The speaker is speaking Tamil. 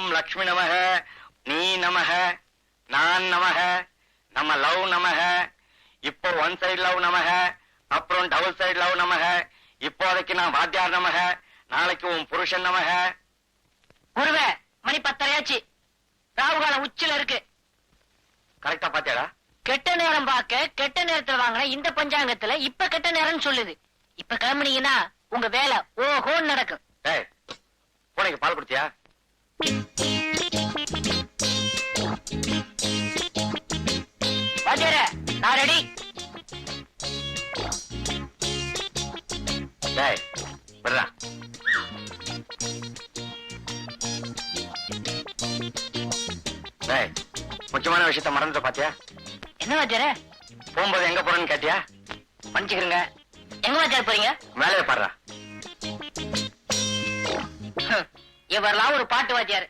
ஓம் லக்ஷ்மி நமக, நீ நமக, நான் நமக, நம்ம லவ் நமக. இப்போ ஒன் சைடு லவ் நமக, அப்புறம் டபுள் சைடு லவ் நமக. இப்போதைக்கு நான் வாத்தியார் நமக, நாளைக்கு உன் புருஷன் நமக. குருவே, மணி 10:30 ராவுகாலம் உச்சில இருக்கு. கரெக்டா பாத்தியாடா? கெட்ட நேரம் பார்க்க கெட்ட நேரத்துல வாங்கின இந்த பஞ்சாங்கத்துல இப்ப கெட்ட நேரம்னு சொல்லுது. இப்ப கிளம்புனீங்கன்னா உங்க வேலை ஓஹோன்னு நடக்கும். டேய், பூனைக்கு பால் கொடுத்தியா? வாத்தியாரே, நான் ரெடி. டேய், விடுறா. டேய், முக்கியமான விஷயத்த மறந்துட்ட பாத்தியா? என்ன வாத்தியாரே? போகும்போது எங்க போறேன்னு கேட்டியா? மன்னிச்சுக்கிறேங்க. எங்க வாத்தியார் போறீங்க? மேலே பாடுறா. இவரெல்லாம் ஒரு பாட்டு வாத்தியார்.